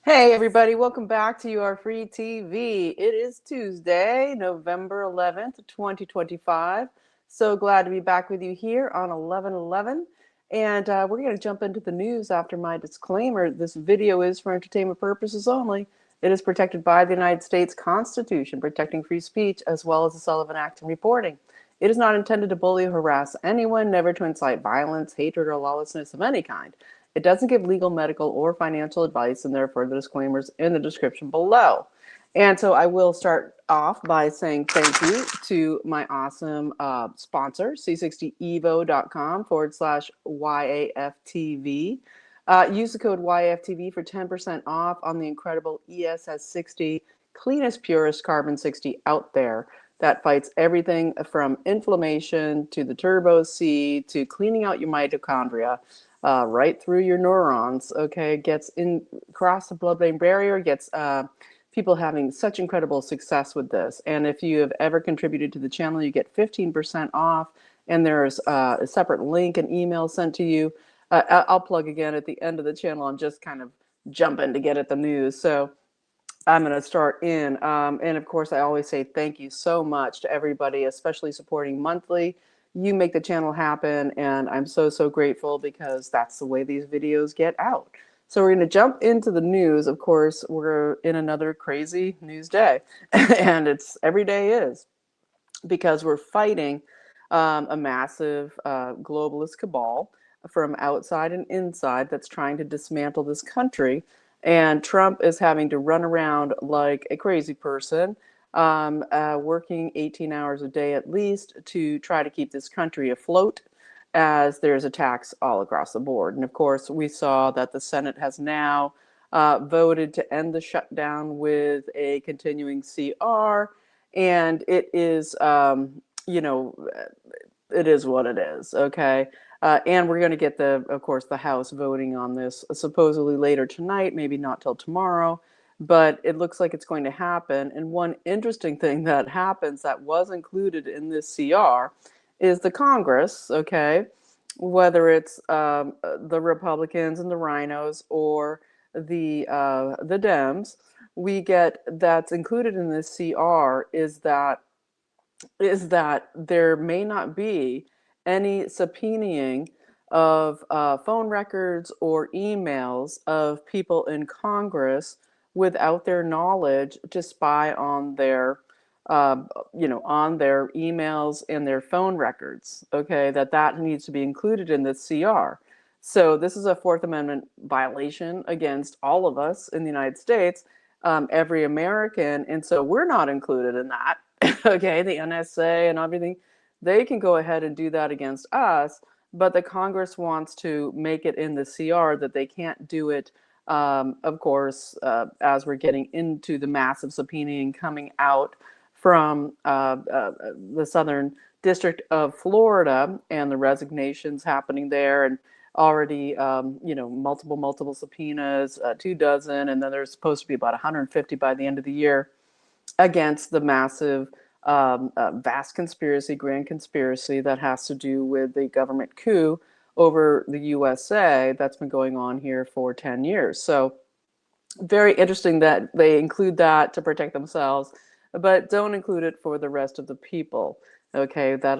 Hey everybody, welcome back to Your Free TV. It is Tuesday, November 11th, 2025. So glad to be back with you here on 11/11. And we're going to jump into the news after my disclaimer. This video is for entertainment purposes only. It is protected by the United States Constitution, protecting free speech, as well as the Sullivan Act and reporting. It is not intended to bully or harass anyone, never to incite violence, hatred, or lawlessness of any kind. It doesn't give legal, medical, or financial advice, and therefore the disclaimers in the description below. And so I will start off by saying thank you to my awesome sponsor, c60evo.com/YAFTV. Use the code YAFTV for 10% off on the incredible ESS60, cleanest, purest carbon 60 out there that fights everything from inflammation to the turbo C to cleaning out your mitochondria. Right through your neurons, okay, gets in across the blood-brain barrier, gets people having such incredible success with this. And if you have ever contributed to the channel, you get 15% off, and there's a separate link and email sent to you. I'll plug again at the end of the channel. I'm just kind of jumping to get at the news. So I'm going to start in. And of course, I always say thank you so much to everybody, especially supporting monthly. You make the channel happen, and I'm so, so grateful because that's the way these videos get out. So we're going to jump into the news. Of course, we're in another crazy news day, and it's every day is, because we're fighting a massive globalist cabal from outside and inside that's trying to dismantle this country. And Trump is having to run around like a crazy person, working 18 hours a day at least to try to keep this country afloat, as there's attacks all across the board. And of course, we saw that the Senate has now voted to end the shutdown with a continuing CR. And it is, you know, it is what it is, okay? And we're going to get of course, the House voting on this supposedly later tonight, maybe not till tomorrow, but it looks like it's going to happen. And one interesting thing that happens that was included in this CR is the Congress, okay? Whether it's the Republicans and the rhinos or the Dems, we get that's included in this CR is that there may not be any subpoenaing of phone records or emails of people in Congress without their knowledge to spy on their, on their emails and their phone records. Okay, that needs to be included in this CR. So this is a Fourth Amendment violation against all of us in the United States, every American, and so we're not included in that. Okay, the NSA and everything, they can go ahead and do that against us, but the Congress wants to make it in the CR that they can't do it, of course, as we're getting into the massive subpoenaing coming out from the Southern District of Florida and the resignations happening there, and already, multiple subpoenas, 24, and then there's supposed to be about 150 by the end of the year against the massive, vast conspiracy, grand conspiracy that has to do with the government coup over the USA that's been going on here for 10 years. So very interesting that they include that to protect themselves, but don't include it for the rest of the people. Okay, that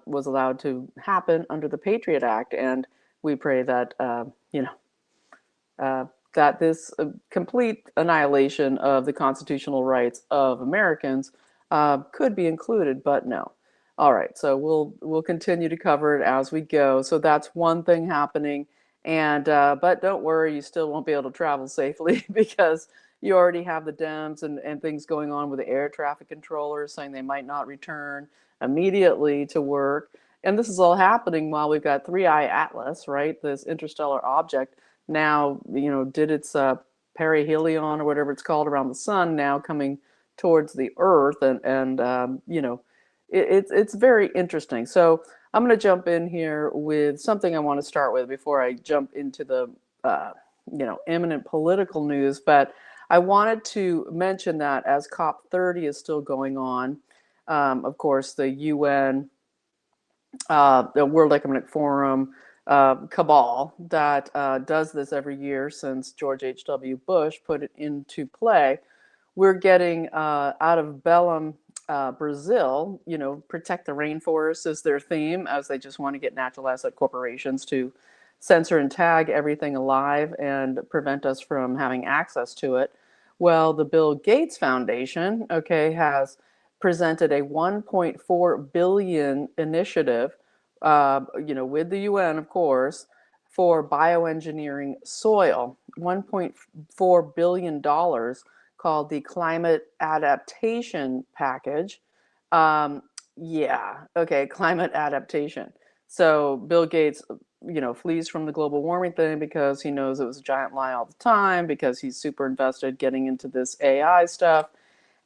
was allowed to happen under the Patriot Act, and we pray that that this complete annihilation of the constitutional rights of Americans could be included, but no. All right, so we'll continue to cover it as we go. So that's one thing happening, and but don't worry, you still won't be able to travel safely because you already have the Dems and things going on with the air traffic controllers saying they might not return immediately to work. And this is all happening while we've got 3I Atlas, right? This interstellar object now, did its perihelion or whatever it's called around the sun, now coming towards the Earth, and it's very interesting. So I'm going to jump in here with something I want to start with before I jump into the imminent political news. But I wanted to mention that as COP30 is still going on, of course, the UN, the World Economic Forum, cabal that does this every year since George H.W. Bush put it into play. We're getting out of Belém, Brazil, protect the rainforest is their theme, as they just want to get natural asset corporations to censor and tag everything alive and prevent us from having access to it. Well, the Bill Gates Foundation, okay, has presented a 1.4 billion initiative, with the UN, of course, for bioengineering soil. $1.4 billion called the Climate Adaptation Package. Yeah, okay, climate adaptation. So Bill Gates, flees from the global warming thing because he knows it was a giant lie all the time, because he's super invested getting into this AI stuff.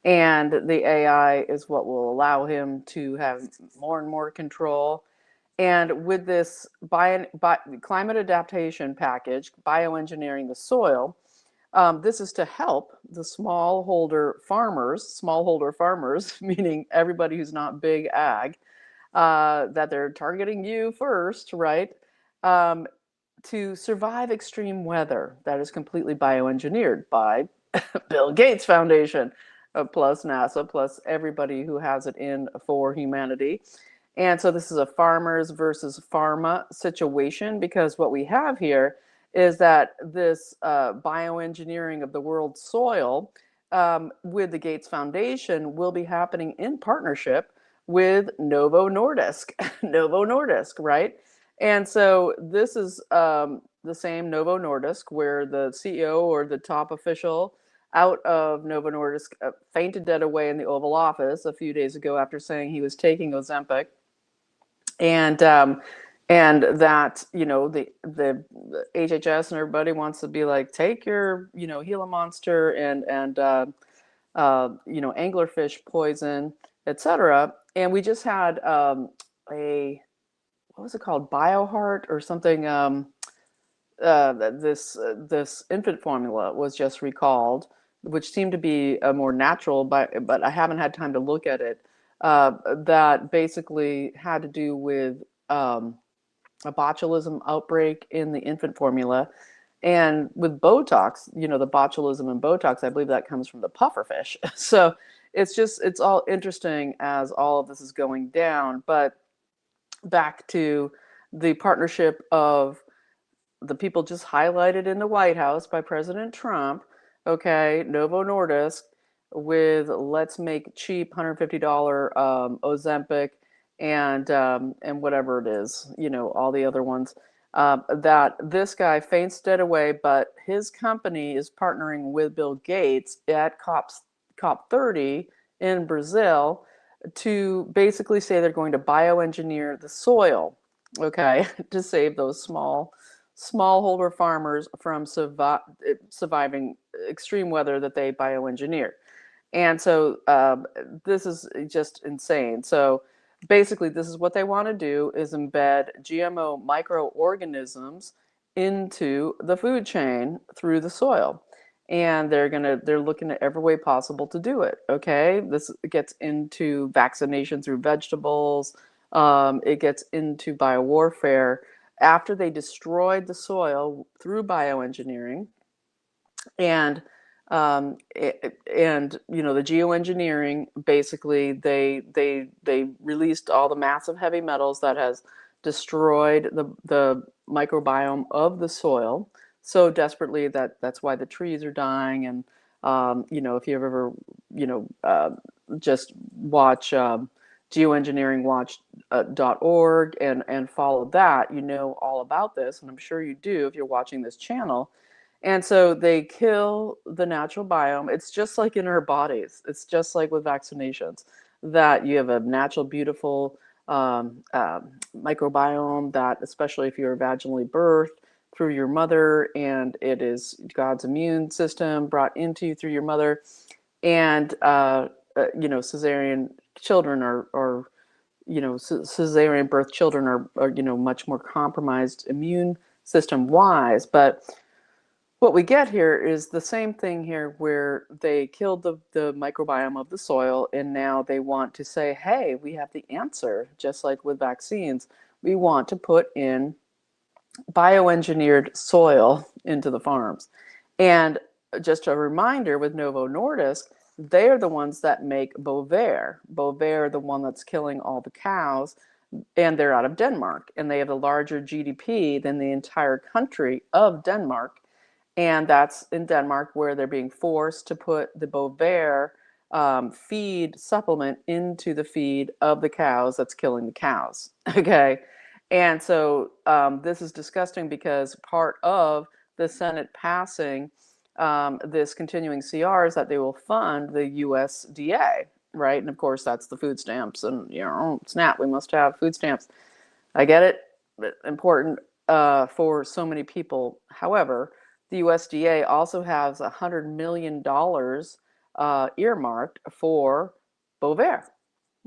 And the AI is what will allow him to have more and more control. And with this climate adaptation package, bioengineering the soil, this is to help the smallholder farmers, meaning everybody who's not big ag, that they're targeting you first, right? To survive extreme weather that is completely bioengineered by Bill Gates Foundation, plus NASA, plus everybody who has it in for humanity. And so this is a farmers versus pharma situation, because what we have here is that this bioengineering of the world's soil with the Gates Foundation will be happening in partnership with Novo Nordisk, Novo Nordisk, right? And so this is the same Novo Nordisk where the CEO or the top official out of Novo Nordisk fainted dead away in the Oval Office a few days ago after saying he was taking Ozempic. And that the HHS and everybody wants to be like, take your Gila monster and anglerfish poison, etc. And we just had a, what was it called, BioHeart or something. This infant formula was just recalled, which seemed to be a more natural, but I haven't had time to look at it. That basically had to do with a botulism outbreak in the infant formula. And with Botox, the botulism in Botox, I believe that comes from the pufferfish. So it's all interesting as all of this is going down. But back to the partnership of the people just highlighted in the White House by President Trump, okay, Novo Nordisk, with let's make cheap $150 Ozempic and whatever it is, all the other ones. That this guy faints dead away, but his company is partnering with Bill Gates at COP30 in Brazil to basically say they're going to bioengineer the soil, okay, to save those smallholder farmers from surviving extreme weather that they bioengineer. And so this is just insane. So basically, this is what they want to do, is embed GMO microorganisms into the food chain through the soil. And they're looking at every way possible to do it. Okay, this gets into vaccination through vegetables. It gets into biowarfare after they destroyed the soil through bioengineering. And the geoengineering, basically they released all the massive heavy metals that has destroyed the microbiome of the soil so desperately that's why the trees are dying. And if you've ever just watch geoengineeringwatch.org and follow that, all about this, and I'm sure you do if you're watching this channel. And so they kill the natural biome. It's just like in our bodies. It's just like with vaccinations, that you have a natural, beautiful microbiome that, especially if you're vaginally birthed through your mother, and it is God's immune system brought into you through your mother. And, cesarean children are cesarean birth children are much more compromised immune system wise. But what we get here is the same thing here, where they killed the microbiome of the soil, and now they want to say, hey, we have the answer, just like with vaccines. We want to put in bioengineered soil into the farms. And just a reminder with Novo Nordisk, they're the ones that make Bovaer. Bovaer, the one that's killing all the cows, and they're out of Denmark, and they have a larger GDP than the entire country of Denmark. And that's in Denmark where they're being forced to put the Bovaer feed supplement into the feed of the cows that's killing the cows. Okay. And so this is disgusting because part of the Senate passing this continuing CR is that they will fund the USDA, right? And of course, that's the food stamps. And, snap, we must have food stamps. I get it, important for so many people. However, the USDA also has $100 million earmarked for Bovaer.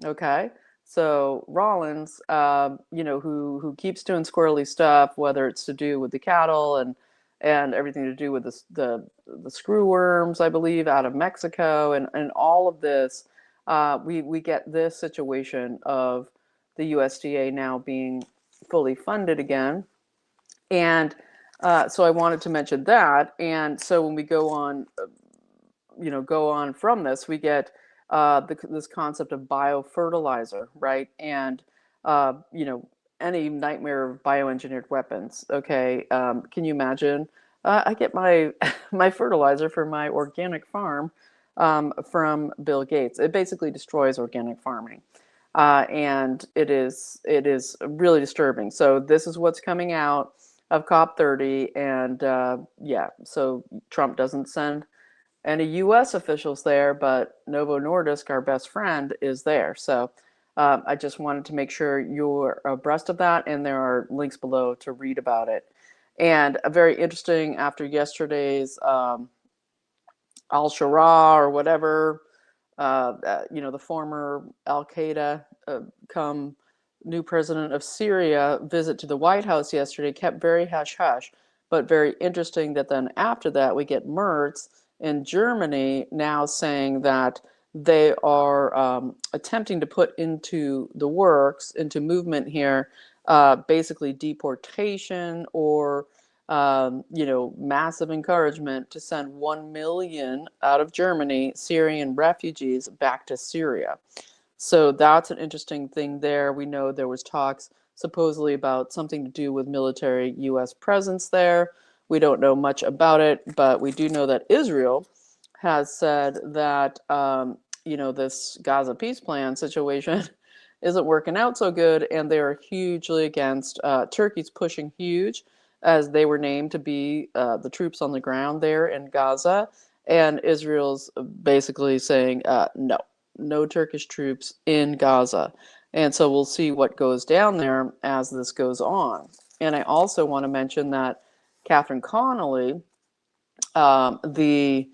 Okay, so Rollins, who keeps doing squirrely stuff, whether it's to do with the cattle and everything to do with the screw worms, I believe, out of Mexico, and all of this, we get this situation of the USDA now being fully funded again, and so I wanted to mention that. And so when we go on from this, we get this concept of biofertilizer, right? And any nightmare of bioengineered weapons. Okay, can you imagine? I get my my fertilizer for my organic farm from Bill Gates. It basically destroys organic farming, and it is really disturbing. So this is what's coming out of COP30, and yeah, so Trump doesn't send any U.S. officials there, but Novo Nordisk, our best friend, is there. So I just wanted to make sure you're abreast of that, and there are links below to read about it. And very interesting after yesterday's al-Sharaa or whatever, the former Al-Qaeda come new president of Syria visit to the White House yesterday, kept very hush-hush, but very interesting that then after that we get Merz in Germany now saying that they are attempting to put into the works, into movement here, basically deportation or massive encouragement to send 1 million out of Germany Syrian refugees back to Syria. So that's an interesting thing there. We know there was talks supposedly about something to do with military U.S. presence there. We don't know much about it, but we do know that Israel has said that this Gaza peace plan situation isn't working out so good, and they are hugely against. Turkey's pushing huge, as they were named to be the troops on the ground there in Gaza, and Israel's basically saying no Turkish troops in Gaza. And so we'll see what goes down there as this goes on. And I also want to mention that Catherine Connolly, the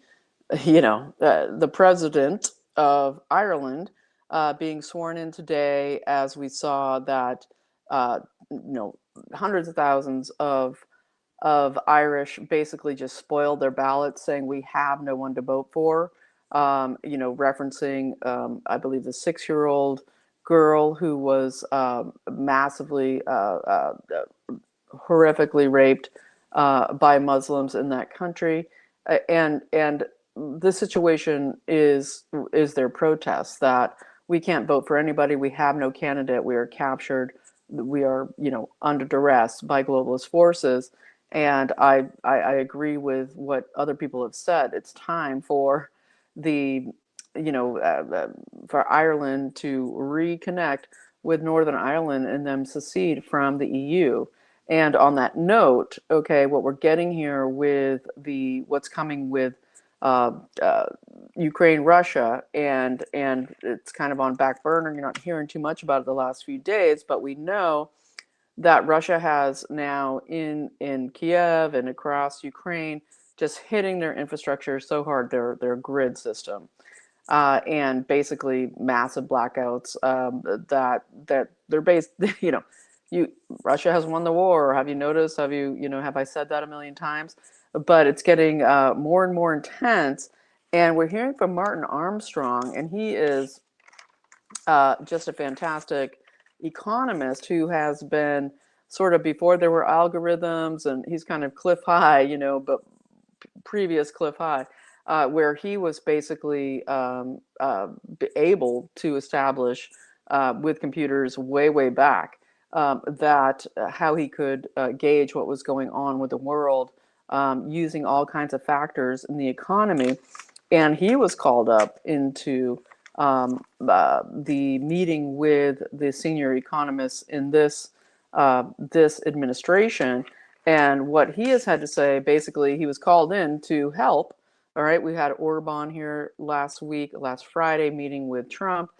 president of Ireland, being sworn in today, as we saw that hundreds of thousands of Irish basically just spoiled their ballots, saying we have no one to vote for. Referencing, I believe, the 6-year-old girl who was massively, horrifically raped by Muslims in that country, and this situation is their protest that we can't vote for anybody, we have no candidate, we are captured, we are under duress by globalist forces. And I agree with what other people have said. It's time for for Ireland to reconnect with Northern Ireland and them secede from the EU. And on that note, okay, what we're getting here with what's coming with Ukraine, Russia, and it's kind of on back burner. You're not hearing too much about it the last few days, but we know that Russia has now in Kiev and across Ukraine just hitting their infrastructure so hard, their grid system, and basically massive blackouts that they're based. Russia has won the war. Have you noticed? Have I said that a million times? But it's getting more and more intense, and we're hearing from Martin Armstrong, and he is just a fantastic economist who has been sort of before there were algorithms, and he's kind of cliff high, but previous cliff high, where he was basically able to establish with computers way back that how he could gauge what was going on with the world using all kinds of factors in the economy. And he was called up into the meeting with the senior economists in this administration. And what he has had to say, basically, he was called in to help. All right, we had Orban here last Friday, meeting with Trump,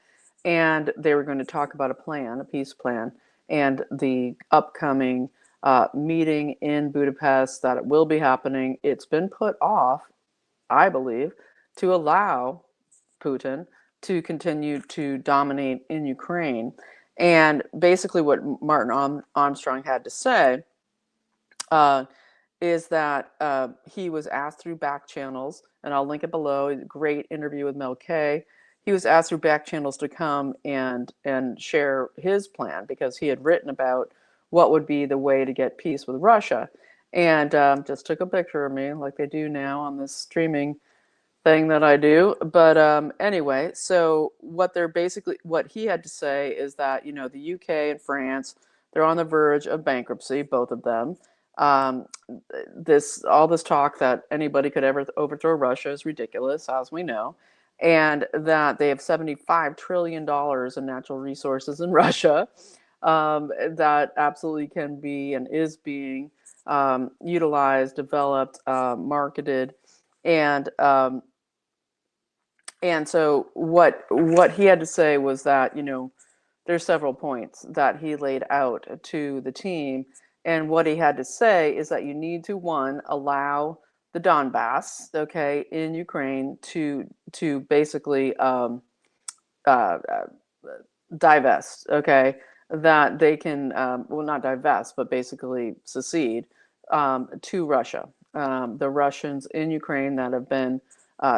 and they were going to talk about a peace plan, and the upcoming meeting in Budapest that it will be happening. It's been put off, I believe, to allow Putin to continue to dominate in Ukraine. And basically what Martin Armstrong had to say is that he was asked through back channels, and I'll link it below, a great interview with Mel K. He was asked through back channels to come and share his plan, because he had written about what would be the way to get peace with Russia. And just took a picture of me like they do now on this streaming thing that I do. But anyway, so what he had to say is that, the UK and France, they're on the verge of bankruptcy, both of them. All this talk that anybody could ever overthrow Russia is ridiculous, as we know, and that they have $75 trillion in natural resources in Russia that absolutely can be and is being utilized, developed, marketed, and so what he had to say was that, there's several points that he laid out to the team. And what he had to say is that you need to, one, allow the Donbass, okay, in Ukraine to basically divest, okay, that they can, well, not divest, but basically secede to Russia. The Russians in Ukraine that have been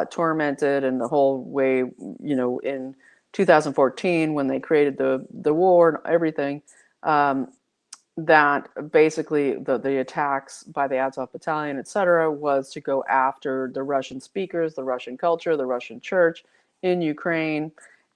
tormented, and the whole way, in 2014 when they created the war and everything, that basically the attacks by the Azov Battalion, etc., was to go after the Russian speakers, the Russian culture, the Russian church in Ukraine.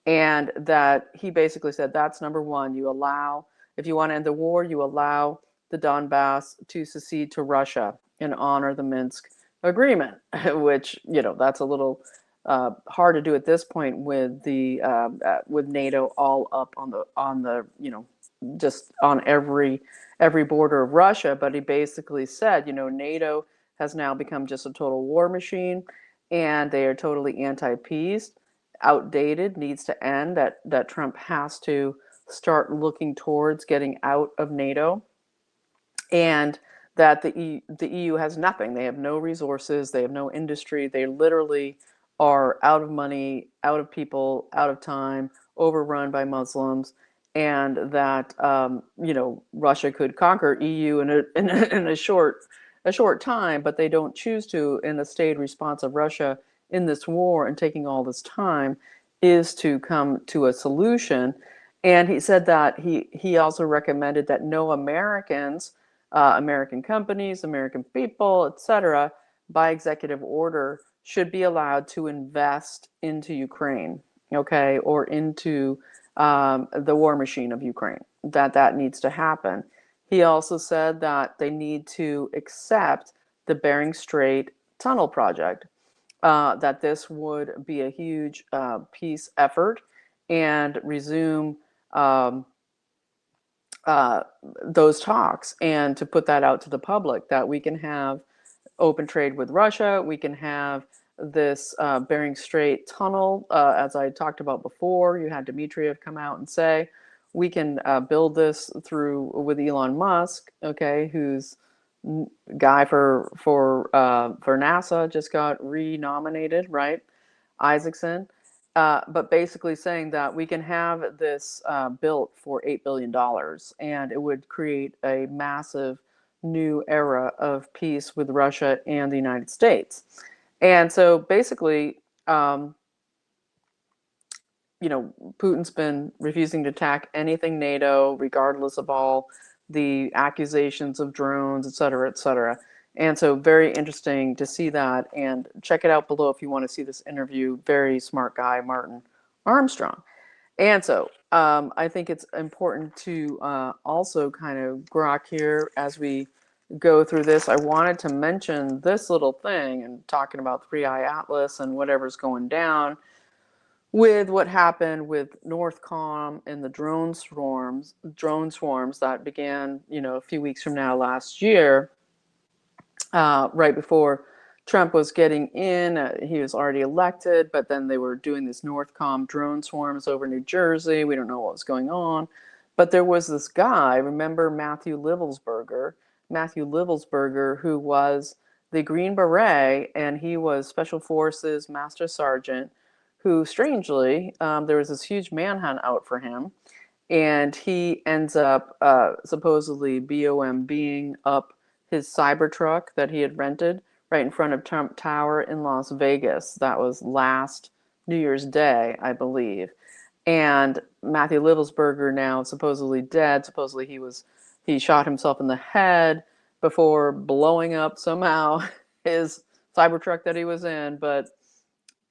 And that he basically said that's number one. You allow, if you want to end the war, you allow the Donbass to secede to Russia and honor the Minsk agreement, which, that's a little hard to do at this point with with NATO all up on the just on every border of Russia. But he basically said, NATO has now become just a total war machine, and they are totally anti-peace, outdated, needs to end, that Trump has to start looking towards getting out of NATO, and that the EU has nothing. They have no resources, they have no industry, they literally are out of money, out of people, out of time, overrun by Muslims, and that Russia could conquer EU in a short time, but they don't choose to. And the staid response of Russia in this war and taking all this time is to come to a solution. And he said that he also recommended that no Americans, American companies, American people, etc., by executive order, should be allowed to invest into Ukraine, okay, or into the war machine of Ukraine, that needs to happen. He also said that they need to accept the Bering Strait tunnel project, that this would be a huge peace effort, and resume those talks, and to put that out to the public, that we can have open trade with Russia, we can have this Bering Strait tunnel, as I talked about before. You had Dmitriev come out and say, we can build this with Elon Musk, okay, who's guy for NASA, just got renominated, right? Isaacson. But basically saying that we can have this built for $8 billion, and it would create a massive new era of peace with Russia and the United States. And so basically, Putin's been refusing to attack anything NATO, regardless of all the accusations of drones, et cetera, et cetera. And so very interesting to see that, and check it out below if you want to see this interview. Very smart guy, Martin Armstrong. And so I think it's important to also kind of grok here as we go through this. I wanted to mention this little thing and talking about 3i Atlas and whatever's going down with what happened with Northcom and the drone swarms that began, a few weeks from now last year, right before Trump was getting in. He was already elected, but then they were doing this Northcom drone swarms over New Jersey. We don't know what was going on. But there was this guy, remember Matthew Livelsberger, who was the Green Beret, and he was Special Forces Master Sergeant, who strangely, there was this huge manhunt out for him. And he ends up supposedly BOM-ing up his Cybertruck that he had rented right in front of Trump Tower in Las Vegas. That was last New Year's Day, I believe. And Matthew Livelsberger, now supposedly dead. Supposedly he shot himself in the head before blowing up somehow his Cybertruck that he was in, but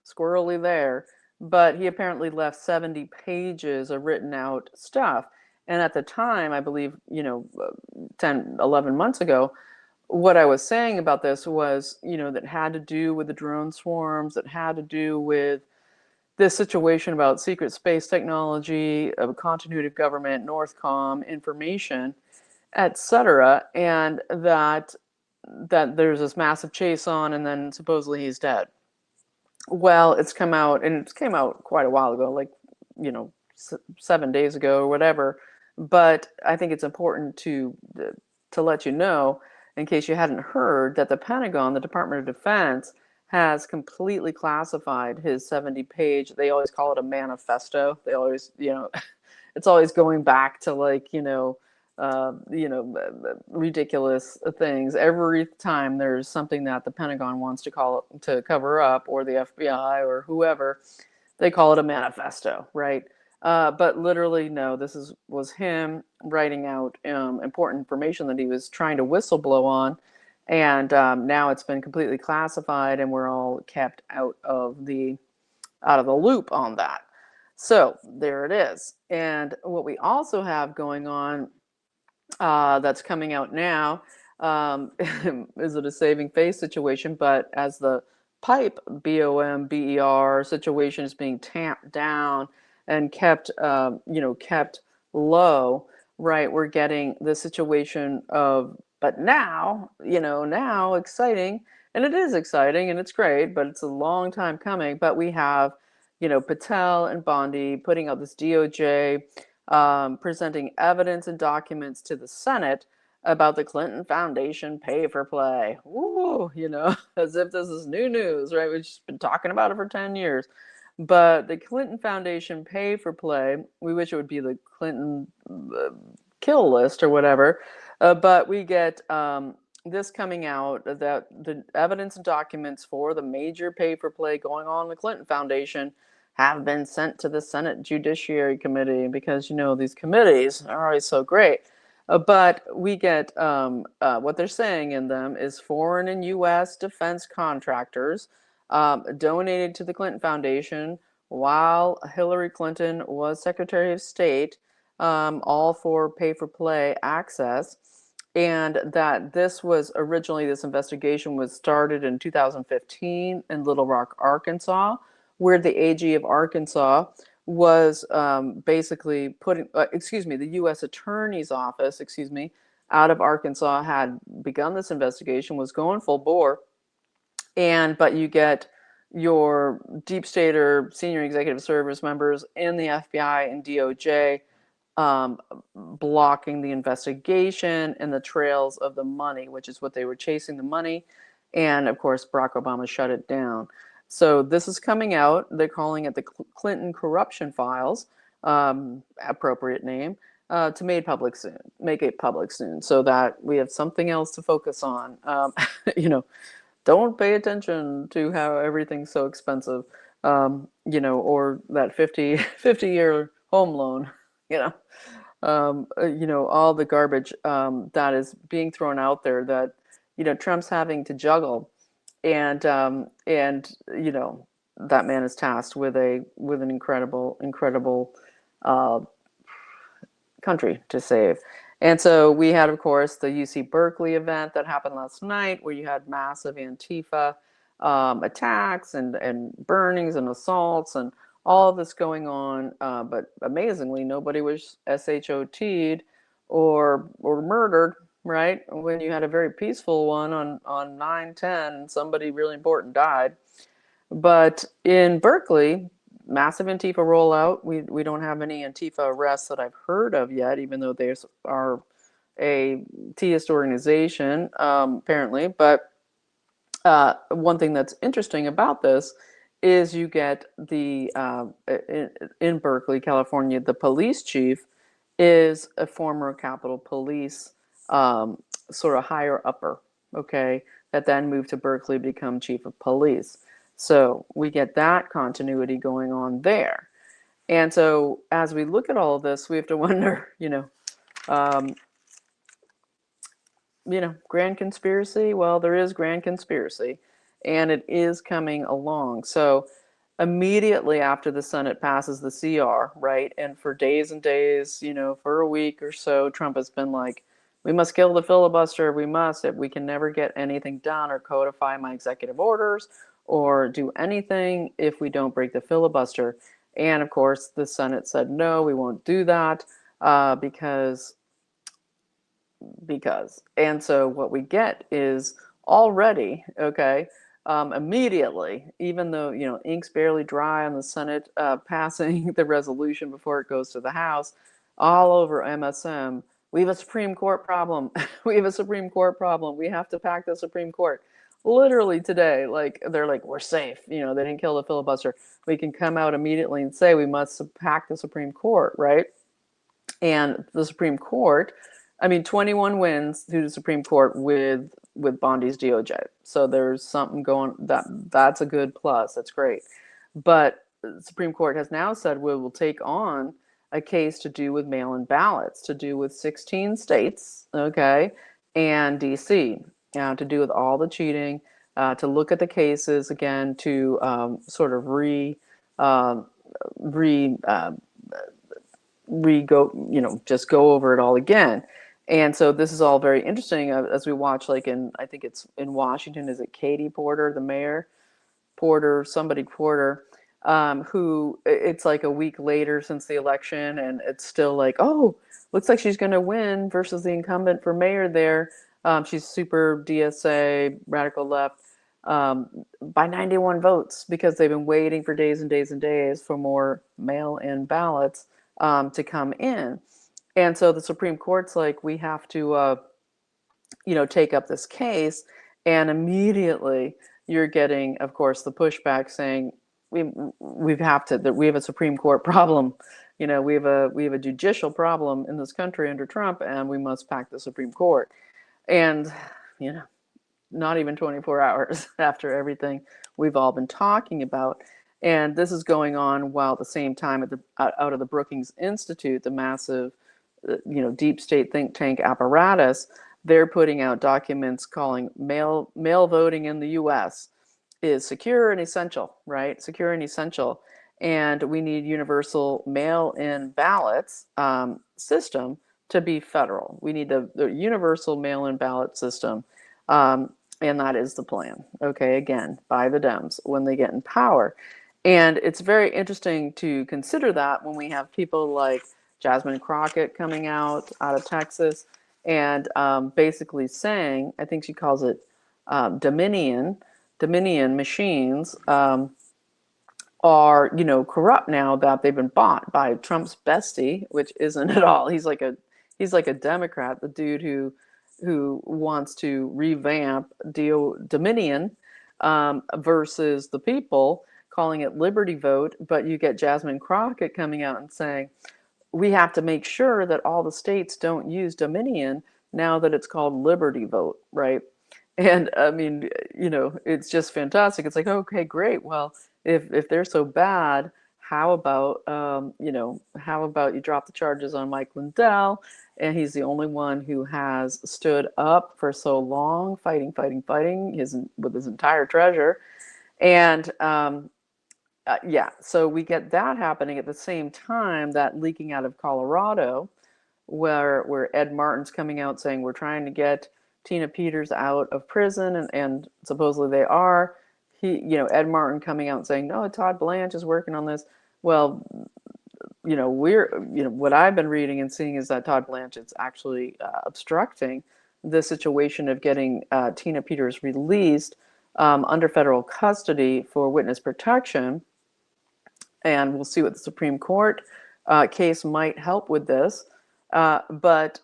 squirrely there. But he apparently left 70 pages of written out stuff. And at the time, I believe, 10, 11 months ago, what I was saying about this was, that had to do with the drone swarms, that had to do with this situation about secret space technology, of continuity of government, Northcom, information, etc., and that there's this massive chase on, and then supposedly he's dead. Well, it's come out, and it came out quite a while ago, like, 7 days ago or whatever. But I think it's important to let you know, in case you hadn't heard, that the Pentagon, the Department of Defense, has completely classified his 70-page, they always call it a manifesto. They always, it's always going back to like, ridiculous things. Every time there's something that the Pentagon wants to cover up, or the FBI or whoever, they call it a manifesto, right? But literally, no, this was him writing out important information that he was trying to whistleblow on. And now it's been completely classified, and we're all kept out of the loop on that. So there it is. And what we also have going on that's coming out now is it a saving face situation? But as the pipe BOM-BER situation is being tamped down and kept kept low, right? We're getting the situation of, but now, now exciting, and it is exciting and it's great, but it's a long time coming. But we have, Patel and Bondi putting out this DOJ, presenting evidence and documents to the Senate about the Clinton Foundation pay for play. Woo, as if this is new news, right? We've just been talking about it for 10 years. But the Clinton Foundation pay for play, we wish it would be the Clinton kill list or whatever. But we get this coming out, that the evidence and documents for the major pay for play going on in the Clinton Foundation have been sent to the Senate Judiciary Committee, because, these committees are always so great. But we get what they're saying in them is foreign and U.S. defense contractors donated to the Clinton Foundation while Hillary Clinton was Secretary of State, all for pay-for-play access. And that this investigation was started in 2015 in Little Rock, Arkansas, where the AG of Arkansas was basically putting, the U.S. Attorney's Office, out of Arkansas had begun this investigation, was going full bore. But you get your deep state or senior executive service members in the FBI and DOJ blocking the investigation and the trails of the money, which is what they were chasing, the money. And of course, Barack Obama shut it down. So this is coming out. They're calling it the Clinton Corruption Files, appropriate name, to make it public soon, so that we have something else to focus on. Don't pay attention to how everything's so expensive, or that 50-year home loan, all the garbage that is being thrown out there that, Trump's having to juggle. And that man is tasked with an incredible uh, country to save. And so we had, of course, the UC Berkeley event that happened last night, where you had massive Antifa attacks and burnings and assaults and all of this going on. But amazingly, nobody was SHOT'd or murdered, right? When you had a very peaceful one on 9/10, and somebody really important died. But in Berkeley, massive Antifa rollout. We don't have any Antifa arrests that I've heard of yet, even though they are a theist organization, apparently. But one thing that's interesting about this is you get in Berkeley, California, the police chief is a former Capitol Police sort of higher upper, okay, that then moved to Berkeley to become chief of police. So we get that continuity going on there. And so as we look at all of this, we have to wonder, um, grand conspiracy. Well, there is grand conspiracy, and it is coming along. So immediately after the Senate passes the CR, right, and for days and days, for a week or so, Trump has been like, we must kill the filibuster. We must. We can never get anything done or codify my executive orders or do anything if we don't break the filibuster. And of course, the Senate said, no, we won't do that because. And so what we get is already, okay, immediately, even though, ink's barely dry on the Senate passing the resolution before it goes to the House, all over MSM, we have a Supreme Court problem. We have a Supreme Court problem. We have to pack the Supreme Court. Literally today, they're like, we're safe. They didn't kill the filibuster. We can come out immediately and say we must pack the Supreme Court, right? And the Supreme Court, 21 wins through the Supreme Court with Bondi's DOJ. So there's something going, that's a good plus. That's great. But the Supreme Court has now said we will take on a case to do with mail-in ballots, to do with 16 states, okay, and DC, to do with all the cheating, to look at the cases again, to sort of just go over it all again. And so this is all very interesting as we watch, I think it's in Washington, is it Katie Porter, the mayor? Porter, who it's like a week later since the election, and it's still like, oh, looks like she's going to win versus the incumbent for mayor there. She's super DSA, radical left, by 91 votes because they've been waiting for days and days and days for more mail-in ballots to come in. And so the Supreme Court's like, we have to, take up this case. And immediately you're getting, of course, the pushback saying, we have a Supreme Court problem. We have a judicial problem in this country under Trump, and we must pack the Supreme Court. And, not even 24 hours after everything we've all been talking about. And this is going on while at the same time out of the Brookings Institute, the massive, deep state think tank apparatus, they're putting out documents calling mail voting in the U.S. is secure and essential, right? Secure and essential. And we need universal mail-in ballots system to be federal. We need the universal mail-in ballot system. And that is the plan, okay, again, by the Dems when they get in power. And it's very interesting to consider that when we have people like Jasmine Crockett coming out of Texas and basically saying, I think she calls it Dominion machines are, corrupt now that they've been bought by Trump's bestie, which isn't at all. He's like a Democrat, the dude who wants to revamp Dominion versus the people, calling it Liberty Vote. But you get Jasmine Crockett coming out and saying, we have to make sure that all the states don't use Dominion now that it's called Liberty Vote, right? And it's just fantastic. It's like, okay, great. Well, if they're so bad, how about, how about you drop the charges on Mike Lindell? And he's the only one who has stood up for so long, fighting with his entire treasure. And yeah, so we get that happening at the same time, that leaking out of Colorado, where Ed Martin's coming out saying we're trying to get Tina Peters out of prison, and supposedly they are. Ed Martin coming out and saying, no, Todd Blanche is working on this. Well, what I've been reading and seeing is that Todd Blanche is actually obstructing the situation of getting Tina Peters released under federal custody for witness protection. And we'll see what the Supreme Court case might help with this. But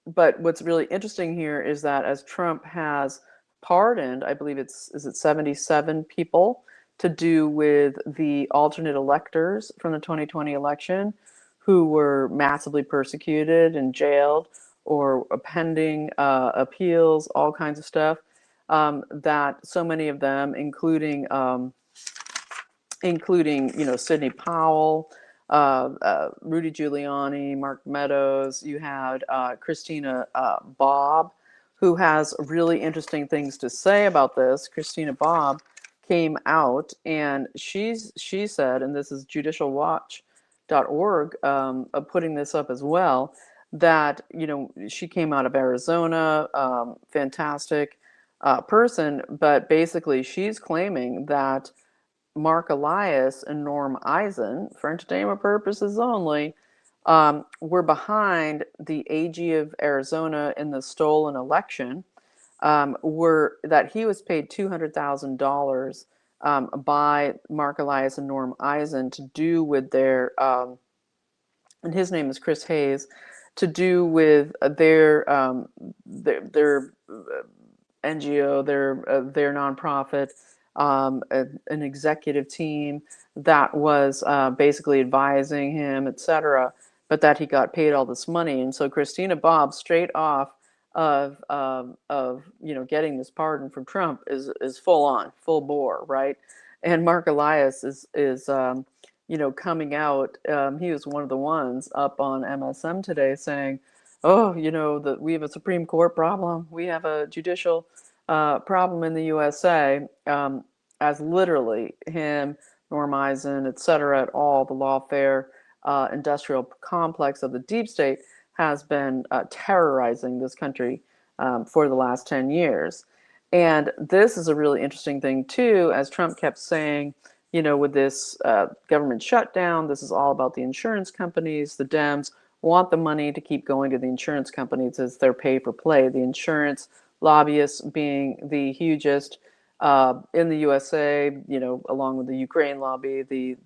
what's really interesting here is that as Trump has pardoned, I believe is it 77 people to do with the alternate electors from the 2020 election who were massively persecuted and jailed or pending appeals, all kinds of stuff, that so many of them, including Sidney Powell, Rudy Giuliani, Mark Meadows. You had Christina Bobb, who has really interesting things to say about this. Christina Bobb came out and she said, and this is judicialwatch.org putting this up as well, that she came out of Arizona, fantastic person, but basically she's claiming that Mark Elias and Norm Eisen, for entertainment purposes only, were behind the AG of Arizona in the stolen election, that he was paid $200,000 by Mark Elias and Norm Eisen to do with their, and his name is Chris Hayes, to do with their NGO, their nonprofit, an executive team that was basically advising him, etc., but that he got paid all this money. And so Christina Bobb, straight off of getting this pardon from Trump, is full bore, right? And Mark Elias is coming out. He was one of the ones up on MSM today saying, oh, that we have a Supreme Court problem, we have a judicial problem in the USA, as literally him, Norm Eisen, et cetera, at all, the lawfare industrial complex of the deep state has been terrorizing this country for the last 10 years. And this is a really interesting thing, too, as Trump kept saying, with this government shutdown, this is all about the insurance companies. The Dems want the money to keep going to the insurance companies as their pay for play. The insurance lobbyists being the hugest in the USA, along with the Ukraine lobby, the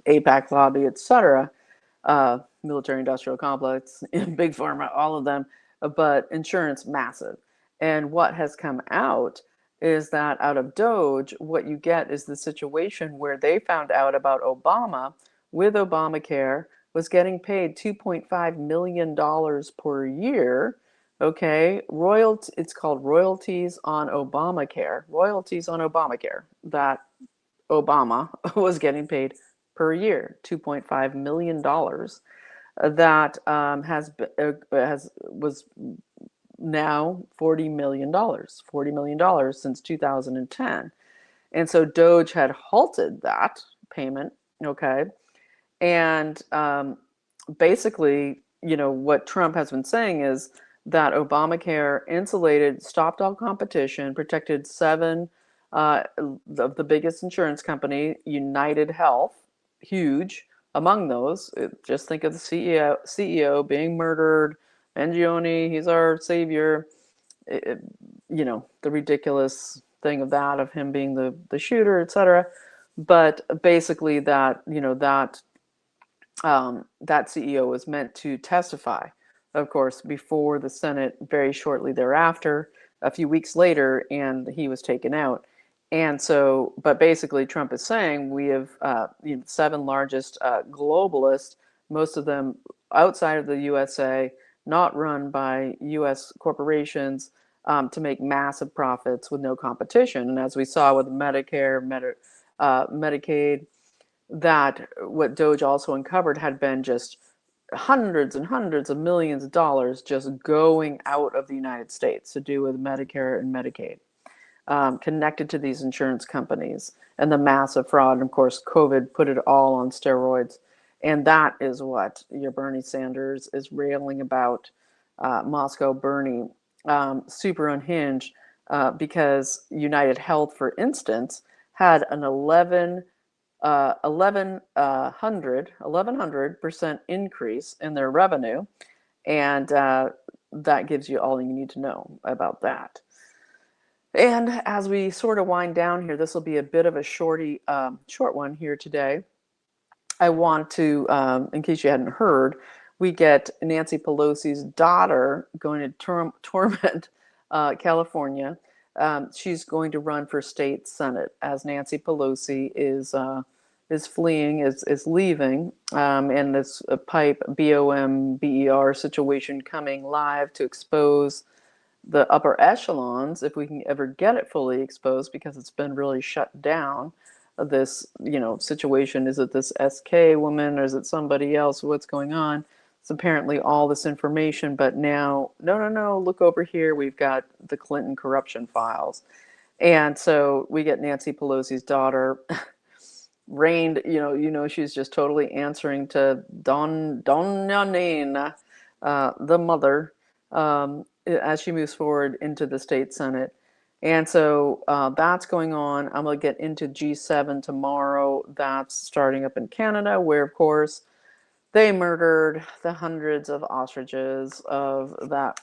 APAC lobby, etc., military-industrial complex, big pharma, all of them, but insurance massive. And what has come out is that out of DOGE, what you get is the situation where they found out about Obama with Obamacare was getting paid $2.5 million per year. Okay, it's called royalties on Obamacare. Royalties on Obamacare that Obama was getting paid per year, $2.5 million. That was now $40 million since 2010. And so DOGE had halted that payment, okay? And basically, what Trump has been saying is that Obamacare stopped all competition, protected 7 of the biggest insurance company, United Health, huge among those. Just think of the CEO being murdered, Mangione, he's our savior. The ridiculous thing of him being the shooter, etc. But basically that CEO was meant to testify, of course, before the Senate very shortly thereafter, a few weeks later, and he was taken out. And so, but basically Trump is saying we have 7 largest globalists, most of them outside of the USA, not run by U.S. corporations, to make massive profits with no competition. And as we saw with Medicare, Medicaid, that what Doge also uncovered had been just hundreds and hundreds of millions of dollars just going out of the United States to do with Medicare and Medicaid, connected to these insurance companies and the massive fraud. And of course, COVID put it all on steroids. And that is what your Bernie Sanders is railing about, Moscow Bernie, super unhinged, because United Health, for instance, had an 1100% increase in their revenue, and that gives you all you need to know about that. And as we sort of wind down here, this will be a bit of a short one here today. I want to, in case you hadn't heard, we get Nancy Pelosi's daughter going to torment California. She's going to run for state senate as Nancy Pelosi is fleeing, is leaving, and this pipe BOMBER situation coming live to expose the upper echelons, if we can ever get it fully exposed, because it's been really shut down. This, situation, is it this SK woman or is it somebody else? What's going on? It's apparently all this information, but now, no, look over here. We've got the Clinton corruption files. And so we get Nancy Pelosi's daughter reigned, she's just totally answering to Donna Nina, the mother, as she moves forward into the state senate. And so that's going on. I'm going to get into G7 tomorrow. That's starting up in Canada, where, of course, they murdered the hundreds of ostriches of that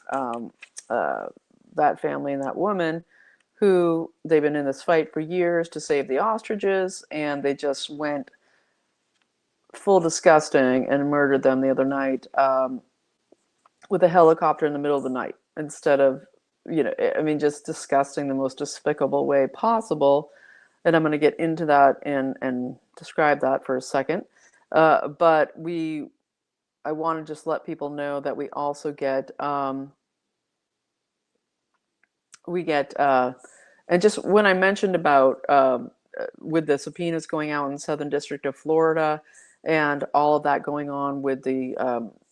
family and that woman, who they've been in this fight for years to save the ostriches, and they just went full disgusting and murdered them the other night with a helicopter in the middle of the night, instead of, just disgusting, the most despicable way possible. And I'm going to get into that and describe that for a second. But I want to just let people know that we also get, and just when I mentioned about, with the subpoenas going out in the Southern District of Florida and all of that going on with the,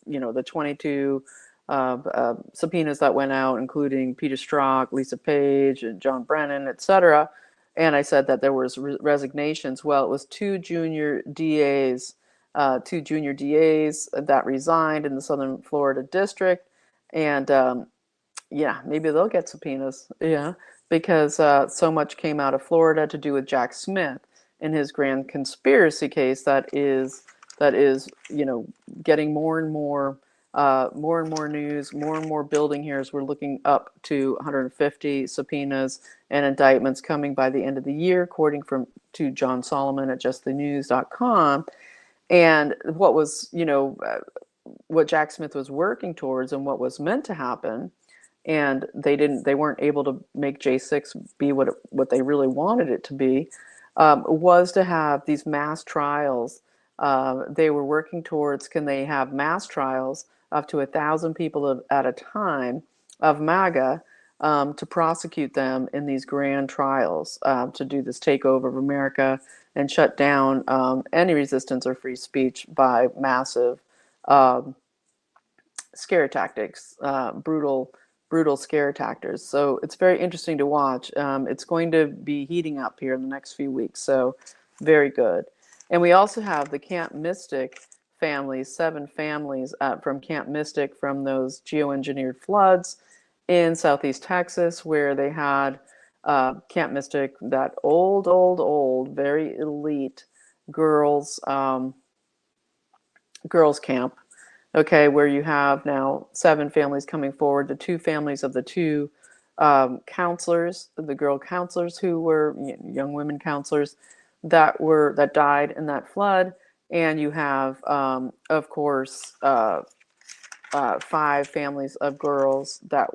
the 22 subpoenas that went out, including Peter Strzok, Lisa Page, and John Brennan, etc. And I said that there was resignations. Well, it was two junior DAs that resigned in the Southern Florida District. And maybe they'll get subpoenas. Yeah, because so much came out of Florida to do with Jack Smith in his grand conspiracy case that is getting more and more news, more and more building here, as we're looking up to 150 subpoenas and indictments coming by the end of the year, according to John Solomon at justthenews.com. And what was, what Jack Smith was working towards and what was meant to happen, and they weren't able to make J6 be what they really wanted it to be, was to have these mass trials. They were working towards, can they have mass trials up to 1,000 people at a time of MAGA, to prosecute them in these grand trials, to do this takeover of America and shut down any resistance or free speech by massive scare tactics, brutal scare tactics. So it's very interesting to watch. It's going to be heating up here in the next few weeks, so very good. And we also have the Camp Mystic families, 7 families from Camp Mystic, from those geoengineered floods in Southeast Texas, where they had Camp Mystic, that old, very elite girls camp, okay, where you have now 7 families coming forward, the 2 families of the 2 counselors, the girl counselors who were young women counselors that died in that flood. And you have, of course, 5 families of girls that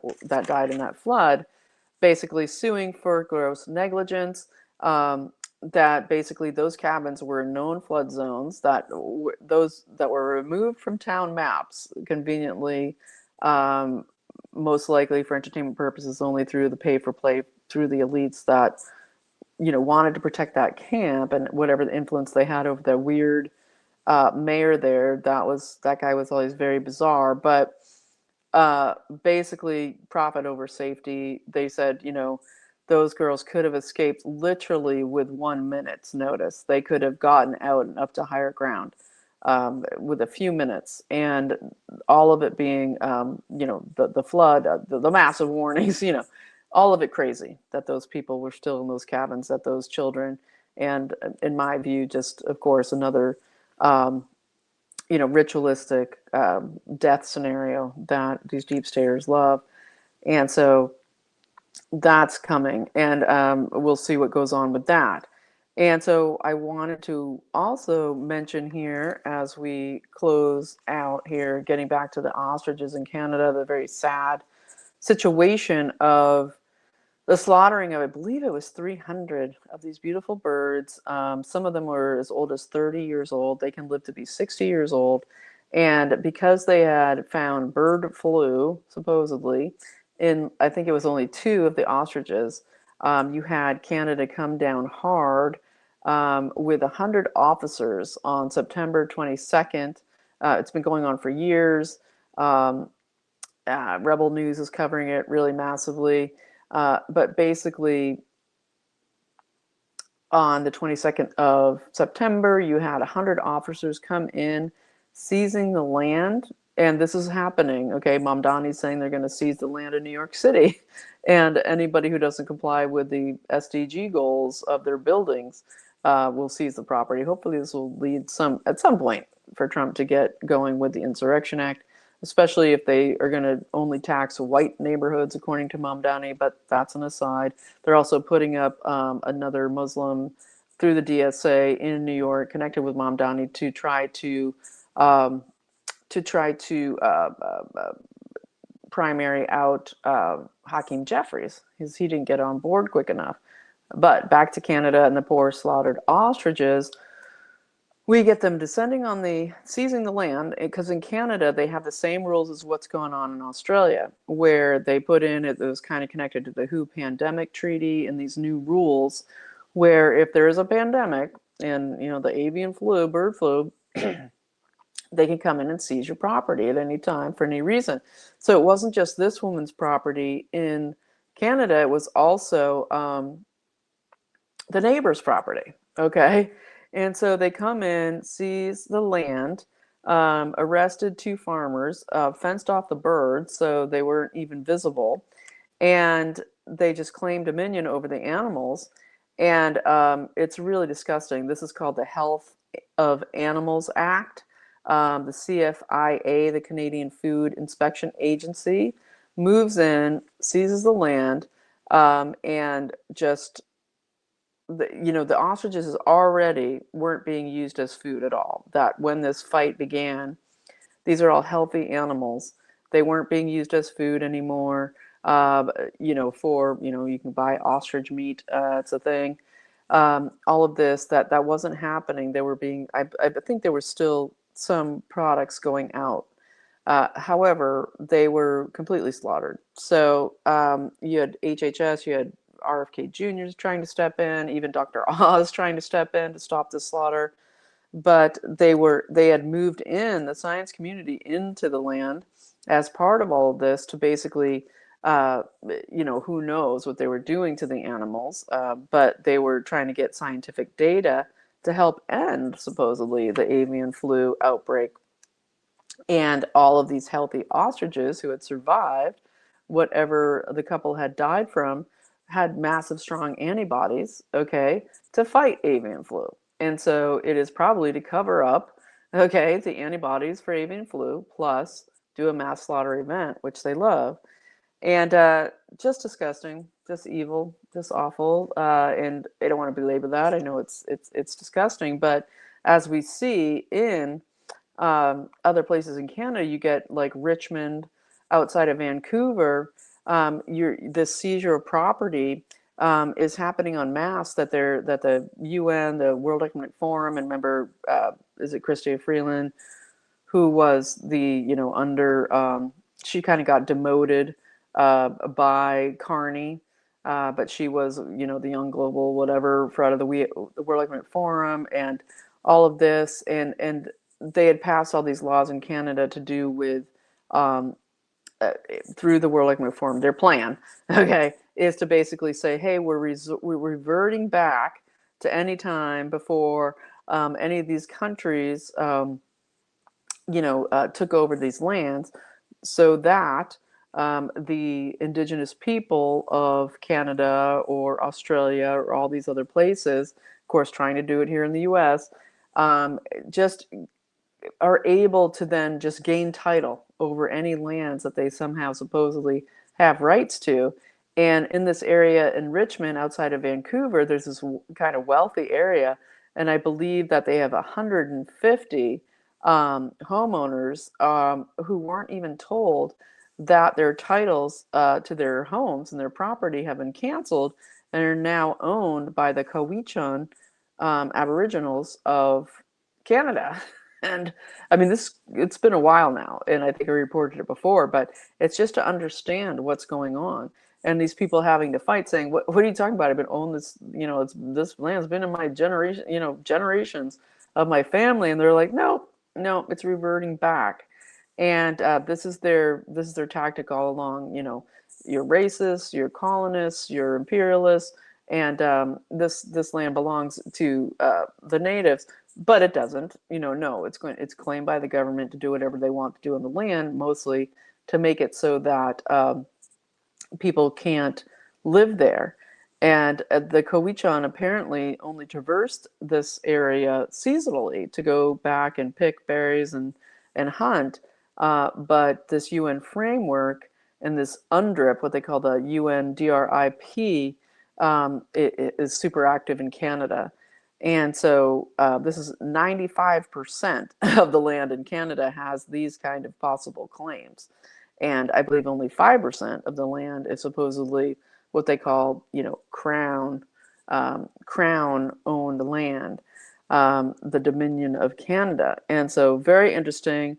died in that flood, basically suing for gross negligence. That basically those cabins were known flood zones, those that were removed from town maps, conveniently most likely for entertainment purposes only through the pay for play, through the elites that, wanted to protect that camp and whatever the influence they had over the weird mayor there. That guy was always very bizarre, but basically profit over safety. They said, those girls could have escaped literally with 1 minute's notice. They could have gotten out and up to higher ground with a few minutes, and all of it being, the flood, the massive warnings, all of it crazy that those people were still in those cabins, that those children, and in my view, just of course another ritualistic death scenario that these deep staters love. And so that's coming, and we'll see what goes on with that. And so I wanted to also mention here, as we close out here, getting back to the ostriches in Canada, the very sad situation of the slaughtering of, I believe it was 300 of these beautiful birds. Some of them were as old as 30 years old. They can live to be 60 years old. And because they had found bird flu, supposedly, in, I think it was only 2 of the ostriches, you had Canada come down hard with 100 officers on September 22nd. It's been going on for years. Rebel News is covering it really massively. But basically, on the 22nd of September, you had 100 officers come in, seizing the land. And this is happening, okay? Mamdani's saying they're going to seize the land in New York City. And anybody who doesn't comply with the SDG goals of their buildings will seize the property. Hopefully this will lead at some point for Trump to get going with the Insurrection Act, especially if they are going to only tax white neighborhoods, according to Mamdani, but that's an aside. They're also putting up another Muslim through the DSA in New York, connected with Mamdani, to try to primary out Hakeem Jeffries, because he didn't get on board quick enough. But back to Canada and the poor slaughtered ostriches. We get them descending on seizing the land, because in Canada, they have the same rules as what's going on in Australia, where they put in, it was kind of connected to the WHO pandemic treaty and these new rules, where if there is a pandemic and, the avian flu, bird flu, they can come in and seize your property at any time for any reason. So it wasn't just this woman's property in Canada, it was also the neighbor's property, okay? And so they come in, seize the land, arrested 2 farmers, fenced off the birds so they weren't even visible, and they just claimed dominion over the animals. And it's really disgusting. This is called the Health of Animals Act. The CFIA, the Canadian Food Inspection Agency, moves in, seizes the land, and just, the ostriches already weren't being used as food at all. That when this fight began, these are all healthy animals. They weren't being used as food anymore. You can buy ostrich meat. It's a thing. All of this, that wasn't happening. They were being, I think there were still some products going out. However, they were completely slaughtered. So you had HHS, you had RFK Jr. trying to step in, even Dr. Oz trying to step in to stop the slaughter. But they had moved in the science community into the land as part of all of this to basically, who knows what they were doing to the animals, but they were trying to get scientific data to help end, supposedly, the avian flu outbreak. And all of these healthy ostriches who had survived whatever the couple had died from had massive, strong antibodies, okay, to fight avian flu. And so it is probably to cover up, okay, the antibodies for avian flu, plus do a mass slaughter event, which they love. And just disgusting, just evil, just awful. And I don't want to belabor that. I know it's disgusting. But as we see in other places in Canada, you get like Richmond, outside of Vancouver, this seizure of property is happening en masse. That the UN, the World Economic Forum, and remember, is it Chrystia Freeland, who was the under she kind of got demoted by Carney, but she was, you know, the young global whatever for out of the World Economic Forum and all of this, and they had passed all these laws in Canada to do with um, through the World Economic Forum. Their plan, okay, is to basically say, hey, we're reverting back to any time before any of these countries, took over these lands, so that the indigenous people of Canada or Australia or all these other places, of course, trying to do it here in the U.S., just are able to then just gain title over any lands that they somehow supposedly have rights to. And in this area in Richmond, outside of Vancouver, there's this kind of wealthy area, and I believe that they have 150 homeowners who weren't even told that their titles to their homes and their property have been canceled and are now owned by the Cowichan Aboriginals of Canada. And I mean, it's been a while now, and I think I reported it before, but it's just to understand what's going on. And these people having to fight, saying, what are you talking about? I've been owned this, this land's been in my generation, generations of my family. And they're like, no, it's reverting back. And this is their tactic all along. You're racist, you're colonists, you're imperialists, and this land belongs to the natives. But it doesn't, no, it's claimed by the government to do whatever they want to do on the land, mostly to make it so that people can't live there. And the Cowichan apparently only traversed this area seasonally to go back and pick berries and hunt. But this UN framework and this UNDRIP, what they call the UNDRIP, it is super active in Canada. And so this is 95% of the land in Canada has these kind of possible claims. And I believe only 5% of the land is supposedly what they call, crown owned land, the Dominion of Canada. And so very interesting.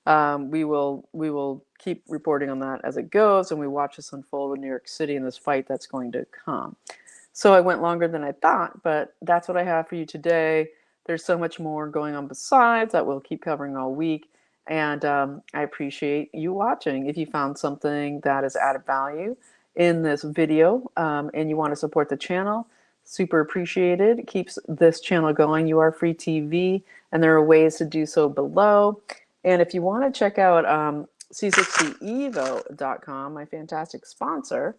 We will keep reporting on that as it goes, and we watch this unfold in New York City in this fight that's going to come. So I went longer than I thought, but that's what I have for you today. There's so much more going on besides that we'll keep covering all week. And I appreciate you watching. If you found something that is added value in this video and you want to support the channel, super appreciated. It keeps this channel going. You are free TV, and there are ways to do so below. And if you want to check out C60evo.com, my fantastic sponsor,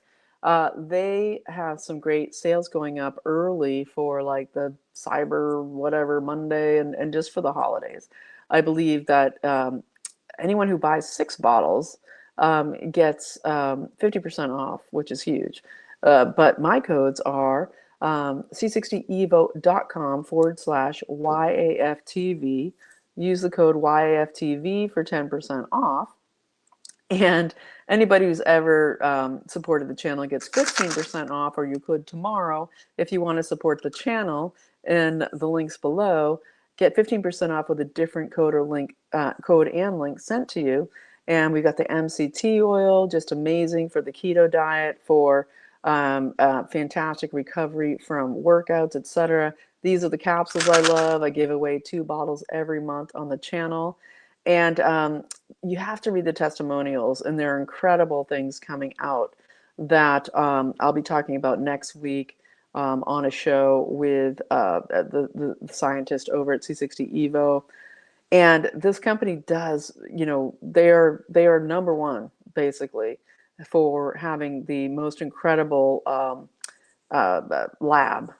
they have some great sales going up early for like the Cyber whatever Monday and just for the holidays. I believe that anyone who buys 6 bottles gets 50% off, which is huge. But my codes are c60evo.com/YAFTV. Use the code YAFTV for 10% off. And anybody who's ever supported the channel gets 15% off, or you could tomorrow if you want to support the channel. In the links below, get 15% off with a different code or link, code and link sent to you. And we've got the MCT oil, just amazing for the keto diet, for fantastic recovery from workouts, etc. These are the capsules I love. I give away 2 bottles every month on the channel. And you have to read the testimonials, and there are incredible things coming out that I'll be talking about next week on a show with the scientist over at C60evo. And this company does, they are number one, basically, for having the most incredible lab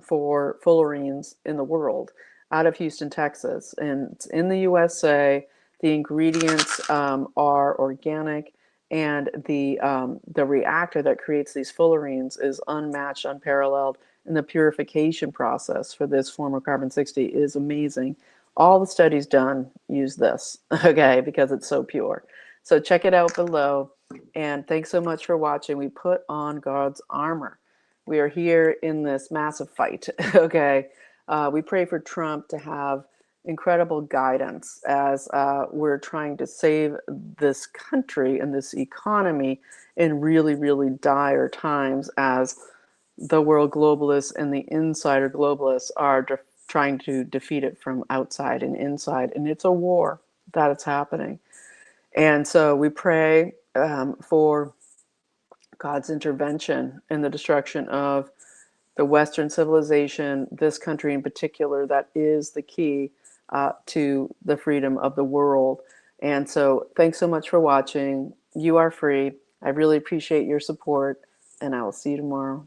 for fullerenes in the world, out of Houston, Texas. And it's in the USA. The ingredients are organic, and the reactor that creates these fullerenes is unmatched, unparalleled, and the purification process for this form of carbon-60 is amazing. All the studies done use this, okay, because it's so pure. So check it out below, and thanks so much for watching. We put on God's armor. We are here in this massive fight, okay? We pray for Trump to have, incredible guidance as we're trying to save this country and this economy in really, really dire times, as the world globalists and the insider globalists are trying to defeat it from outside and inside. And it's a war that it's happening. And so we pray for God's intervention in the destruction of the Western civilization, this country in particular, that is the key to the freedom of the world. And so thanks so much for watching. You are free. I really appreciate your support, and I will see you tomorrow.